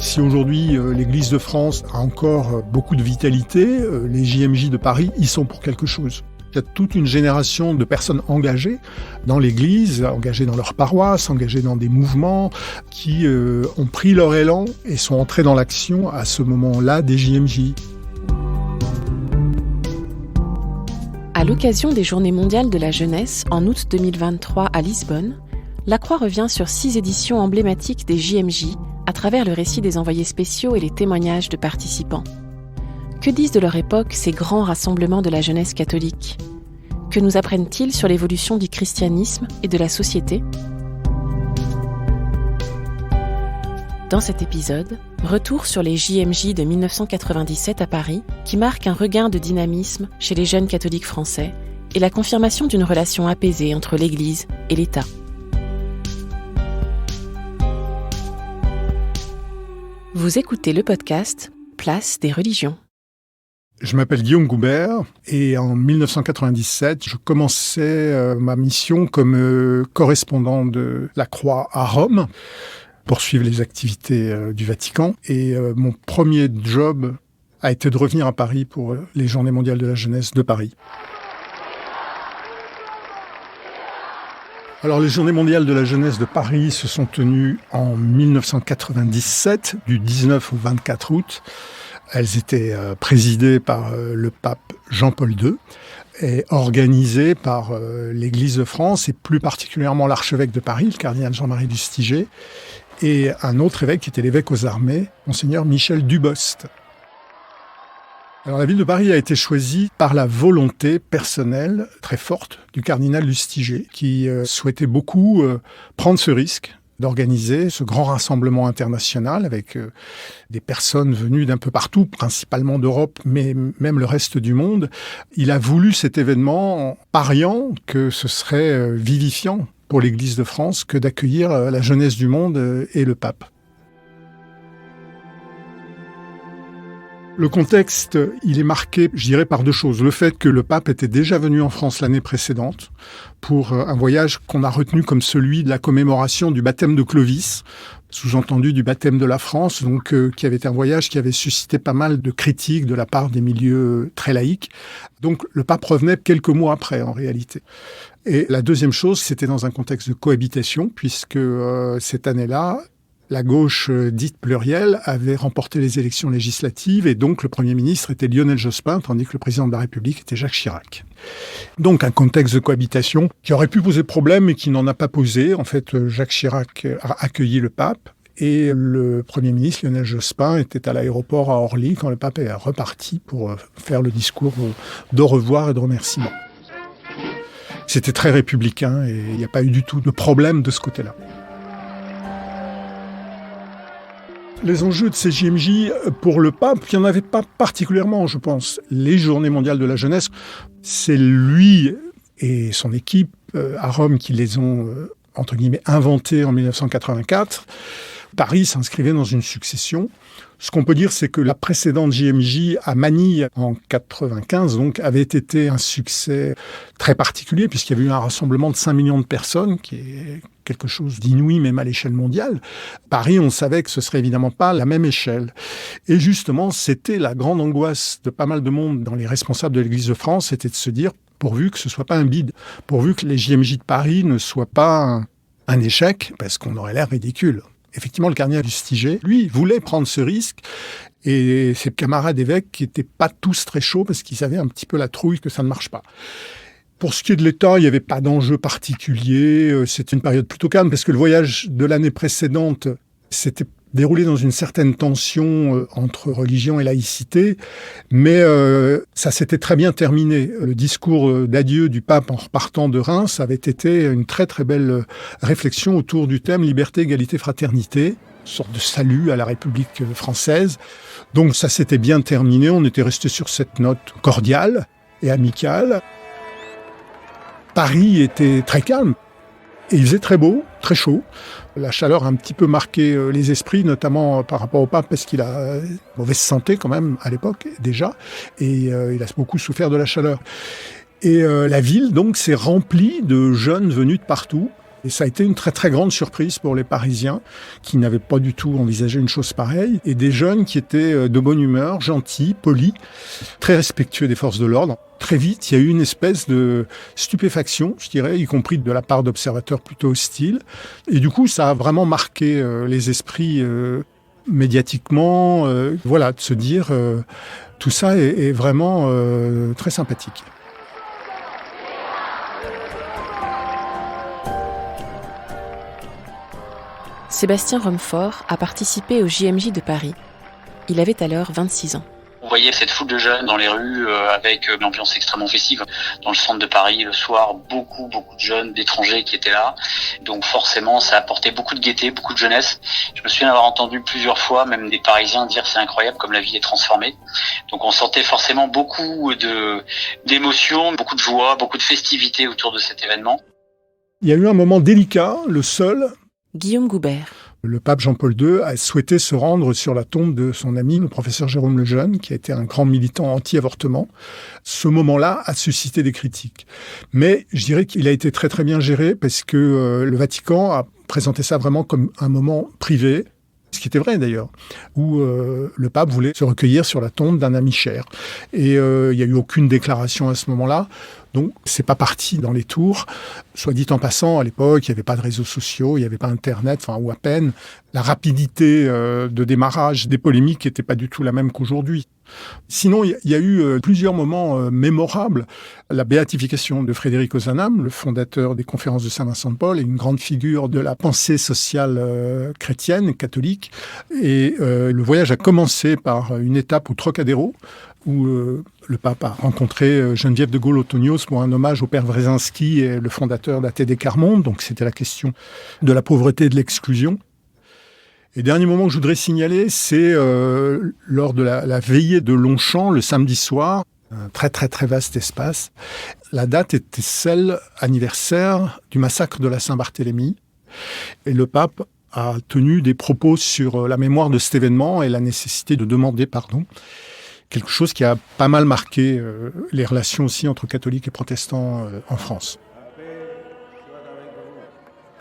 Si aujourd'hui l'Église de France a encore beaucoup de vitalité, les JMJ de Paris y sont pour quelque chose. Il y a toute une génération de personnes engagées dans l'Église, engagées dans leur paroisse, engagées dans des mouvements, qui ont pris leur élan et sont entrés dans l'action à ce moment-là des JMJ. À l'occasion des Journées mondiales de la jeunesse, en août 2023 à Lisbonne, La Croix revient sur 6 éditions emblématiques des JMJ à travers le récit des envoyés spéciaux et les témoignages de participants. Que disent de leur époque ces grands rassemblements de la jeunesse catholique ? Que nous apprennent-ils sur l'évolution du christianisme et de la société ? Dans cet épisode, retour sur les JMJ de 1997 à Paris, qui marquent un regain de dynamisme chez les jeunes catholiques français et la confirmation d'une relation apaisée entre l'Église et l'État. Vous écoutez le podcast Place des religions. Je m'appelle Guillaume Goubert et en 1997, je commençais ma mission comme correspondant de La Croix à Rome, poursuivre les activités du Vatican. Et mon premier job a été de revenir à Paris pour les Journées mondiales de la jeunesse de Paris. Alors, les Journées mondiales de la jeunesse de Paris se sont tenues en 1997, du 19 au 24 août. Elles étaient présidées par le pape Jean-Paul II et organisées par l'Église de France et plus particulièrement l'archevêque de Paris, le cardinal Jean-Marie Lustiger, et un autre évêque qui était l'évêque aux armées, monseigneur Michel Dubost. Alors, la ville de Paris a été choisie par la volonté personnelle très forte du cardinal Lustiger, qui souhaitait beaucoup prendre ce risque d'organiser ce grand rassemblement international avec des personnes venues d'un peu partout, principalement d'Europe, mais même le reste du monde. Il a voulu cet événement en pariant que ce serait vivifiant pour l'Église de France que d'accueillir la jeunesse du monde et le pape. Le contexte, il est marqué, je dirais, par deux choses. Le fait que le pape était déjà venu en France l'année précédente pour un voyage qu'on a retenu comme celui de la commémoration du baptême de Clovis, sous-entendu du baptême de la France, donc qui avait été un voyage qui avait suscité pas mal de critiques de la part des milieux très laïques. Donc le pape revenait quelques mois après, en réalité. Et la deuxième chose, c'était dans un contexte de cohabitation, puisque cette année-là, la gauche dite plurielle avait remporté les élections législatives et donc le Premier ministre était Lionel Jospin, tandis que le président de la République était Jacques Chirac. Donc un contexte de cohabitation qui aurait pu poser problème mais qui n'en a pas posé. En fait, Jacques Chirac a accueilli le pape et le Premier ministre Lionel Jospin était à l'aéroport à Orly quand le pape est reparti pour faire le discours d'au revoir et de remerciement. C'était très républicain et il n'y a pas eu du tout de problème de ce côté-là. Les enjeux de ces JMJ pour le pape, il n'y en avait pas particulièrement, je pense. Les Journées mondiales de la jeunesse, c'est lui et son équipe à Rome qui les ont, entre guillemets, inventées en 1984. Paris s'inscrivait dans une succession. Ce qu'on peut dire, c'est que la précédente JMJ à Manille, en 95, donc, avait été un succès très particulier, puisqu'il y avait eu un rassemblement de 5 millions de personnes, qui est quelque chose d'inouï, même à l'échelle mondiale. Paris, on savait que ce serait évidemment pas la même échelle. Et justement, c'était la grande angoisse de pas mal de monde dans les responsables de l'Église de France, c'était de se dire, pourvu que ce soit pas un bide, pourvu que les JMJ de Paris ne soient pas un échec, parce qu'on aurait l'air ridicule. Effectivement, le cardinal Lustiger, lui, voulait prendre ce risque et ses camarades évêques qui n'étaient pas tous très chauds parce qu'ils avaient un petit peu la trouille que ça ne marche pas. Pour ce qui est de l'État, il n'y avait pas d'enjeu particulier. C'était une période plutôt calme parce que le voyage de l'année précédente s'était déroulé dans une certaine tension entre religion et laïcité, mais ça s'était très bien terminé. Le discours d'adieu du pape en repartant de Reims avait été une très très belle réflexion autour du thème liberté, égalité, fraternité, une sorte de salut à la République française. Donc ça s'était bien terminé, on était resté sur cette note cordiale et amicale. Paris était très calme. Et il faisait très beau, très chaud. La chaleur a un petit peu marqué les esprits, notamment par rapport au pape, parce qu'il a mauvaise santé quand même à l'époque déjà, et il a beaucoup souffert de la chaleur. Et la ville donc s'est remplie de jeunes venus de partout, Et ça a été une très très grande surprise pour les Parisiens qui n'avaient pas du tout envisagé une chose pareille. Et des jeunes qui étaient de bonne humeur, gentils, polis, très respectueux des forces de l'ordre. Très vite, il y a eu une espèce de stupéfaction, je dirais, y compris de la part d'observateurs plutôt hostiles. Et du coup, ça a vraiment marqué les esprits médiatiquement. Voilà, de se dire tout ça est vraiment très sympathique. Sébastien Rumford a participé au JMJ de Paris. Il avait alors 26 ans. On voyait cette foule de jeunes dans les rues avec une ambiance extrêmement festive. Dans le centre de Paris, le soir, beaucoup de jeunes d'étrangers qui étaient là. Donc forcément, ça apportait beaucoup de gaieté, beaucoup de jeunesse. Je me souviens d'avoir entendu plusieurs fois même des Parisiens dire c'est incroyable comme la vie est transformée. Donc on sentait forcément beaucoup d'émotions, beaucoup de joie, beaucoup de festivité autour de cet événement. Il y a eu un moment délicat, le seul. Guillaume Goubert. Le pape Jean-Paul II a souhaité se rendre sur la tombe de son ami, le professeur Jérôme Lejeune, qui a été un grand militant anti-avortement. Ce moment-là a suscité des critiques. Mais je dirais qu'il a été très très bien géré parce que le Vatican a présenté ça vraiment comme un moment privé, ce qui était vrai d'ailleurs, où le pape voulait se recueillir sur la tombe d'un ami cher. Et il n'y a eu aucune déclaration à ce moment-là. Donc, c'est pas parti dans les tours. Soit dit en passant, à l'époque, il n'y avait pas de réseaux sociaux, il n'y avait pas Internet, ou à peine. La rapidité de démarrage des polémiques n'était pas du tout la même qu'aujourd'hui. Sinon, il y a eu plusieurs moments mémorables. La béatification de Frédéric Ozanam, le fondateur des conférences de Saint-Vincent-de-Paul, et une grande figure de la pensée sociale chrétienne, catholique. Et le voyage a commencé par une étape au Trocadéro, où le pape a rencontré Geneviève de Gaulle-Otonios pour un hommage au père Wresinski, et le fondateur d'ATD Quart-Monde. Donc c'était la question de la pauvreté et de l'exclusion. Et dernier moment que je voudrais signaler, c'est lors de la veillée de Longchamp, le samedi soir, un très très très vaste espace. La date était celle anniversaire du massacre de la Saint-Barthélemy. Et le pape a tenu des propos sur la mémoire de cet événement et la nécessité de demander pardon. Quelque chose qui a pas mal marqué les relations aussi entre catholiques et protestants en France.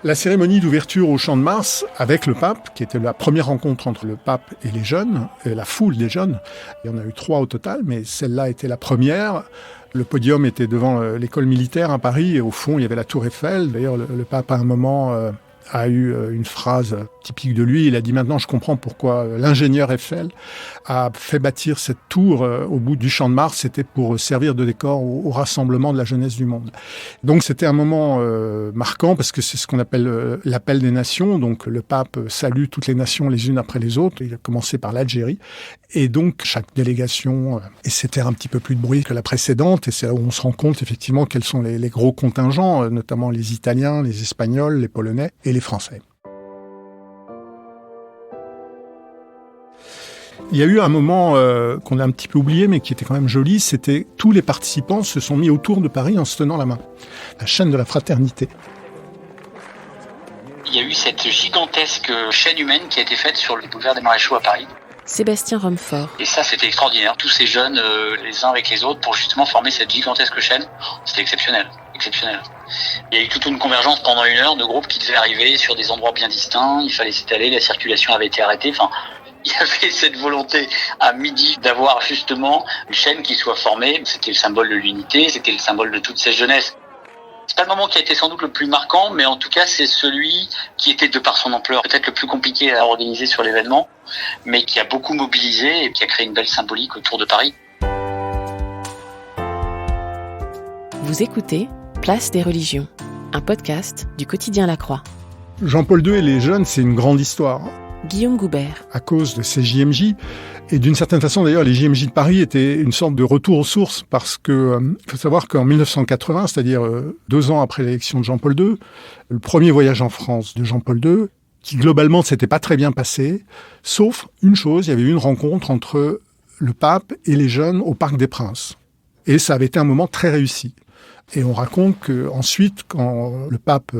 La cérémonie d'ouverture au Champ de Mars avec le pape, qui était la première rencontre entre le pape et les jeunes, et la foule des jeunes. Il y en a eu 3 au total, mais celle-là était la première. Le podium était devant l'école militaire à Paris, et au fond, il y avait la tour Eiffel. D'ailleurs, le pape, à un moment, a eu une phrase typique de lui. Il a dit « Maintenant, je comprends pourquoi l'ingénieur Eiffel a fait bâtir cette tour au bout du Champ de Mars. C'était pour servir de décor au rassemblement de la jeunesse du monde. » Donc, c'était un moment marquant parce que c'est ce qu'on appelle l'appel des nations. Donc, le pape salue toutes les nations les unes après les autres. Il a commencé par l'Algérie. Et donc, chaque délégation essaie de faire un petit peu plus de bruit que la précédente. Et c'est là où on se rend compte, effectivement, quels sont les gros contingents, notamment les Italiens, les Espagnols, les Polonais et les Français. Il y a eu un moment qu'on a un petit peu oublié, mais qui était quand même joli, c'était tous les participants se sont mis autour de Paris en se tenant la main. La chaîne de la fraternité. Il y a eu cette gigantesque chaîne humaine qui a été faite sur le boulevard des Maréchaux à Paris. Sébastien Rumford. Et ça, c'était extraordinaire. Tous ces jeunes, les uns avec les autres, pour justement former cette gigantesque chaîne. C'était exceptionnel. Il y a eu toute une convergence pendant 1 heure de groupes qui devaient arriver sur des endroits bien distincts. Il fallait s'étaler, la circulation avait été arrêtée. Enfin, il y avait cette volonté à midi d'avoir justement une chaîne qui soit formée. C'était le symbole de l'unité, c'était le symbole de toute cette jeunesse. C'est pas le moment qui a été sans doute le plus marquant, mais en tout cas, c'est celui qui était, de par son ampleur, peut-être le plus compliqué à organiser sur l'événement, mais qui a beaucoup mobilisé et qui a créé une belle symbolique autour de Paris. Vous écoutez Place des religions, un podcast du quotidien La Croix. Jean-Paul II et les jeunes, c'est une grande histoire. Guillaume Goubert. À cause de ces JMJ, et d'une certaine façon d'ailleurs, les JMJ de Paris étaient une sorte de retour aux sources, parce que faut savoir qu'en 1980, c'est-à-dire 2 ans après l'élection de Jean-Paul II, le premier voyage en France de Jean-Paul II, qui globalement ne s'était pas très bien passé, sauf une chose, il y avait eu une rencontre entre le pape et les jeunes au Parc des Princes. Et ça avait été un moment très réussi. Et on raconte qu'ensuite, quand le pape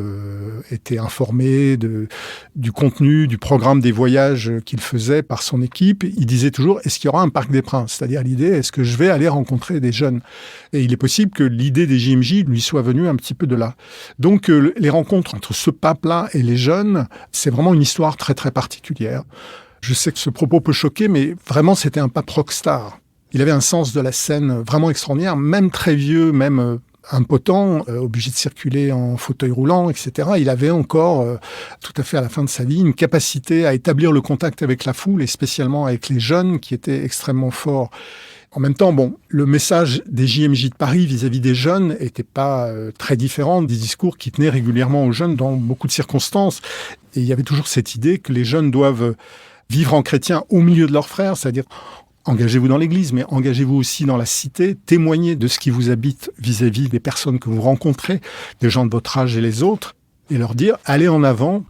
était informé du contenu, du programme des voyages qu'il faisait par son équipe, il disait toujours « Est-ce qu'il y aura un Parc des Princes ?» C'est-à-dire l'idée « Est-ce que je vais aller rencontrer des jeunes ?» Et il est possible que l'idée des JMJ lui soit venue un petit peu de là. Donc les rencontres entre ce pape-là et les jeunes, c'est vraiment une histoire très très particulière. Je sais que ce propos peut choquer, mais vraiment c'était un pape rockstar. Il avait un sens de la scène vraiment extraordinaire, même très vieux, même impotent, obligé de circuler en fauteuil roulant, etc. Il avait encore, tout à fait à la fin de sa vie, une capacité à établir le contact avec la foule, et spécialement avec les jeunes, qui était extrêmement fort. En même temps, le message des JMJ de Paris vis-à-vis des jeunes n'était pas très différent des discours qui tenaient régulièrement aux jeunes dans beaucoup de circonstances. Et il y avait toujours cette idée que les jeunes doivent vivre en chrétien au milieu de leurs frères, c'est-à-dire engagez-vous dans l'Église, mais engagez-vous aussi dans la cité, témoignez de ce qui vous habite vis-à-vis des personnes que vous rencontrez, des gens de votre âge et les autres, et leur dire « allez en avant ».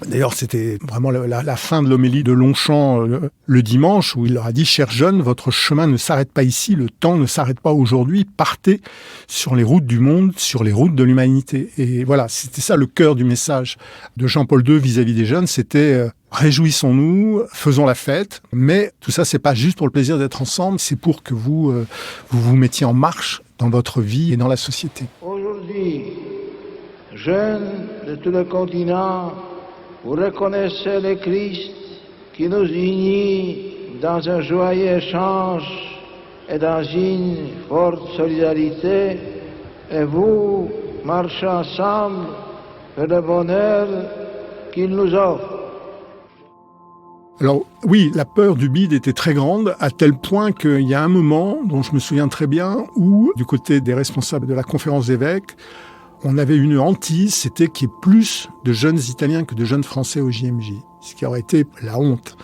D'ailleurs, c'était vraiment la fin de l'homélie de Longchamp le dimanche, où il leur a dit « chers jeunes, votre chemin ne s'arrête pas ici, le temps ne s'arrête pas aujourd'hui, partez sur les routes du monde, sur les routes de l'humanité ». Et voilà, c'était ça le cœur du message de Jean-Paul II vis-à-vis des jeunes, c'était réjouissons-nous, faisons la fête, mais tout ça, c'est pas juste pour le plaisir d'être ensemble, c'est pour que vous vous mettiez en marche dans votre vie et dans la société. Aujourd'hui, jeunes de tout le continent, vous reconnaissez le Christ qui nous unit dans un joyeux échange et dans une forte solidarité, et vous marchez ensemble vers le bonheur qu'il nous offre. Alors oui, la peur du bide était très grande, à tel point qu'il y a un moment, dont je me souviens très bien, où, du côté des responsables de la conférence d'évêques, on avait une hantise, c'était qu'il y ait plus de jeunes Italiens que de jeunes Français au JMJ, ce qui aurait été la honte.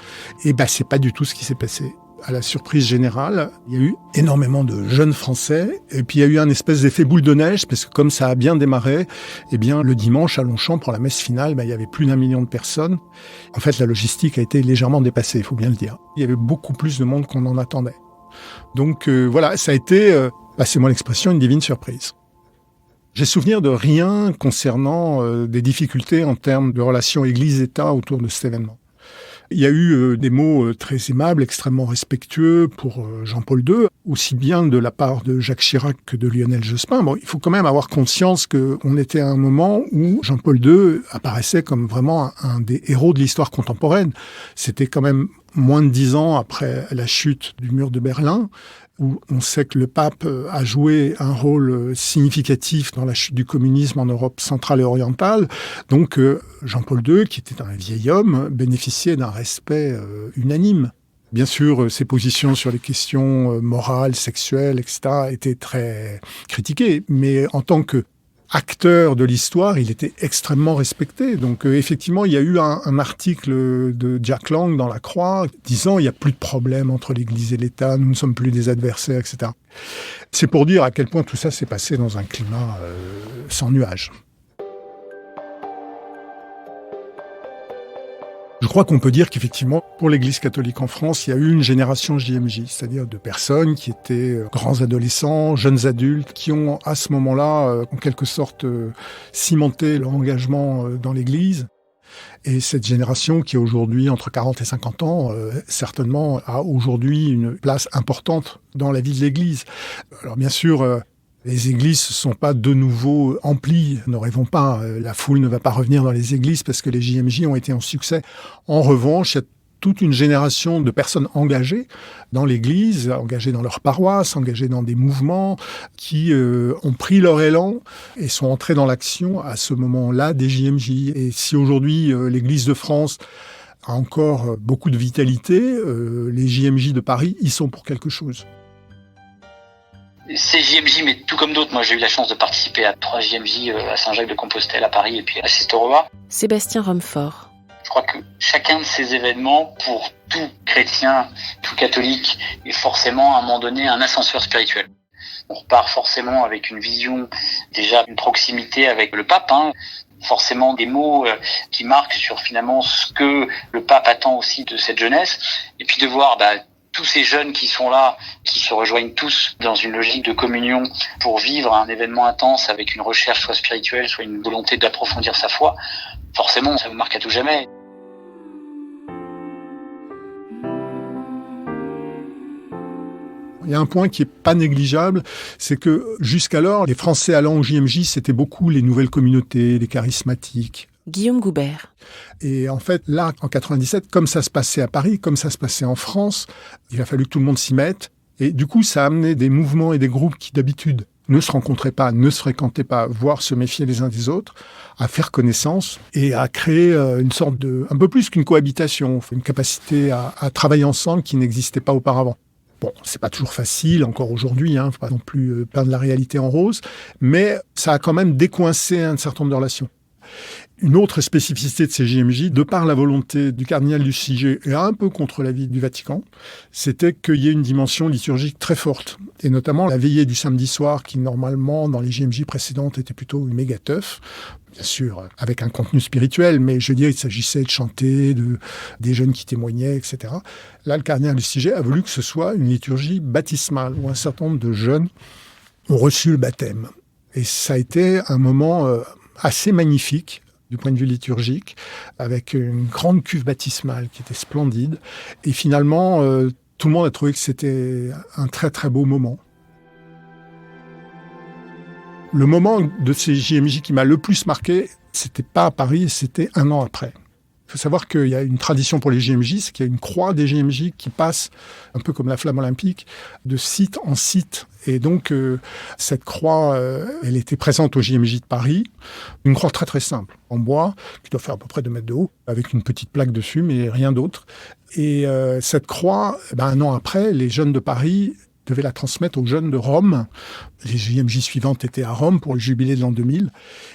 Et c'est pas du tout ce qui s'est passé. À la surprise générale, il y a eu énormément de jeunes Français, et puis il y a eu un espèce d'effet boule de neige, parce que comme ça a bien démarré, le dimanche à Longchamp, pour la messe finale, il y avait plus d'1 million de personnes. En fait, la logistique a été légèrement dépassée, il faut bien le dire. Il y avait beaucoup plus de monde qu'on en attendait. Donc voilà, ça a été, passez-moi l'expression, une divine surprise. J'ai souvenir de rien concernant des difficultés en termes de relations Église-État autour de cet événement. Il y a eu des mots très aimables, extrêmement respectueux pour Jean-Paul II, aussi bien de la part de Jacques Chirac que de Lionel Jospin. Il faut quand même avoir conscience qu'on était à un moment où Jean-Paul II apparaissait comme vraiment un des héros de l'histoire contemporaine. C'était quand même moins de 10 ans après la chute du mur de Berlin, où on sait que le pape a joué un rôle significatif dans la chute du communisme en Europe centrale et orientale. Donc Jean-Paul II, qui était un vieil homme, bénéficiait d'un respect unanime. Bien sûr, ses positions sur les questions morales, sexuelles, etc., étaient très critiquées, mais en tant que acteur de l'histoire, il était extrêmement respecté. Donc effectivement, il y a eu un article de Jack Lang dans La Croix disant « il n'y a plus de problème entre l'Église et l'État, nous ne sommes plus des adversaires, etc. » C'est pour dire à quel point tout ça s'est passé dans un climat sans nuages. Je crois qu'on peut dire qu'effectivement, pour l'Église catholique en France, il y a eu une génération JMJ, c'est-à-dire de personnes qui étaient grands adolescents, jeunes adultes, qui ont à ce moment-là, en quelque sorte, cimenté leur engagement dans l'Église. Et cette génération qui est aujourd'hui entre 40 et 50 ans, certainement a aujourd'hui une place importante dans la vie de l'Église. Alors bien sûr, les églises ne sont pas de nouveau emplies, ne rêvons pas, la foule ne va pas revenir dans les églises parce que les JMJ ont été un succès. En revanche, il y a toute une génération de personnes engagées dans l'église, engagées dans leur paroisse, engagées dans des mouvements, qui ont pris leur élan et sont entrés dans l'action à ce moment-là des JMJ. Et si aujourd'hui l'Église de France a encore beaucoup de vitalité, les JMJ de Paris y sont pour quelque chose. Ces JMJ, mais tout comme d'autres, moi j'ai eu la chance de participer à 3 JMJ à Saint-Jacques-de-Compostelle, à Paris et puis à Sesterova. Sébastien Romfort. Je crois que chacun de ces événements, pour tout chrétien, tout catholique, est forcément à un moment donné un ascenseur spirituel. On repart forcément avec une vision, déjà une proximité avec le pape, forcément des mots qui marquent sur finalement ce que le pape attend aussi de cette jeunesse, et puis de voir tous ces jeunes qui sont là, qui se rejoignent tous dans une logique de communion pour vivre un événement intense avec une recherche soit spirituelle, soit une volonté d'approfondir sa foi, forcément, ça vous marque à tout jamais. Il y a un point qui est pas négligeable, c'est que jusqu'alors, les Français allant au JMJ, c'était beaucoup les nouvelles communautés, les charismatiques. Guillaume Goubert. Et en fait, là, en 97, comme ça se passait à Paris, comme ça se passait en France, il a fallu que tout le monde s'y mette. Et du coup, ça a amené des mouvements et des groupes qui, d'habitude, ne se rencontraient pas, ne se fréquentaient pas, voire se méfiaient les uns des autres, à faire connaissance et à créer une sorte de, un peu plus qu'une cohabitation, une capacité à travailler ensemble qui n'existait pas auparavant. Bon, c'est pas toujours facile, encore aujourd'hui, faut pas non plus peindre la réalité en rose, mais ça a quand même décoincé un certain nombre de relations. Une autre spécificité de ces JMJ, de par la volonté du cardinal Lustiger et un peu contre l'avis du Vatican, c'était qu'il y ait une dimension liturgique très forte. Et notamment la veillée du samedi soir, qui normalement, dans les JMJ précédentes, était plutôt une méga teuf. Bien sûr, avec un contenu spirituel, mais je veux dire, il s'agissait de chanter, des jeunes qui témoignaient, etc. Là, le cardinal Lustiger a voulu que ce soit une liturgie baptismale, où un certain nombre de jeunes ont reçu le baptême. Et ça a été un moment assez magnifique, du point de vue liturgique, avec une grande cuve baptismale qui était splendide. Et finalement, tout le monde a trouvé que c'était un très très beau moment. Le moment de ces JMJ qui m'a le plus marqué, c'était pas à Paris, c'était un an après. Il faut savoir qu'il y a une tradition pour les JMJ, c'est qu'il y a une croix des JMJ qui passe, un peu comme la flamme olympique, de site en site. Et donc, cette croix, elle était présente au JMJ de Paris. Une croix très très simple, en bois, qui doit faire à peu près 2 mètres de haut, avec une petite plaque dessus, mais rien d'autre. Et cette croix, un an après, les jeunes de Paris devaient la transmettre aux jeunes de Rome. Les JMJ suivantes étaient à Rome pour le jubilé de l'an 2000.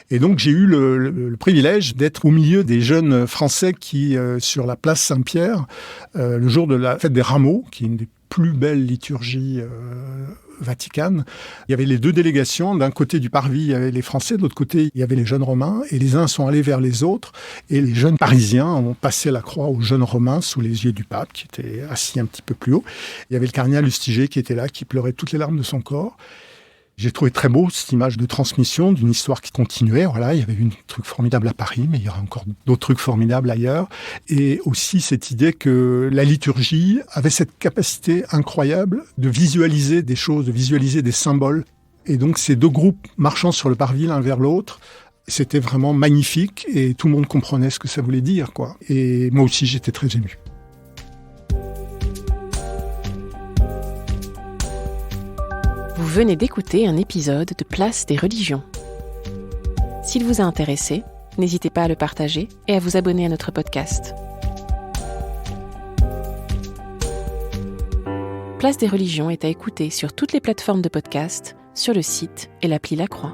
Et donc, j'ai eu le privilège d'être au milieu des jeunes Français qui, sur la place Saint-Pierre, le jour de la fête des Rameaux, qui est une des plus belles liturgies vaticanes, il y avait les 2 délégations. D'un côté du parvis, il y avait les Français, de l'autre côté, il y avait les jeunes Romains. Et les uns sont allés vers les autres. Et les jeunes Parisiens ont passé la croix aux jeunes Romains sous les yeux du pape, qui était assis un petit peu plus haut. Il y avait le cardinal Lustiger qui était là, qui pleurait toutes les larmes de son corps. J'ai trouvé très beau cette image de transmission d'une histoire qui continuait. Voilà, il y avait eu un truc formidable à Paris, mais il y aura encore d'autres trucs formidables ailleurs. Et aussi cette idée que la liturgie avait cette capacité incroyable de visualiser des choses, de visualiser des symboles. Et donc ces 2 groupes marchant sur le parvis l'un vers l'autre, c'était vraiment magnifique et tout le monde comprenait ce que ça voulait dire, quoi. Et moi aussi, j'étais très ému. Vous venez d'écouter un épisode de Place des religions. S'il vous a intéressé, n'hésitez pas à le partager et à vous abonner à notre podcast. Place des religions est à écouter sur toutes les plateformes de podcast, sur le site et l'appli La Croix.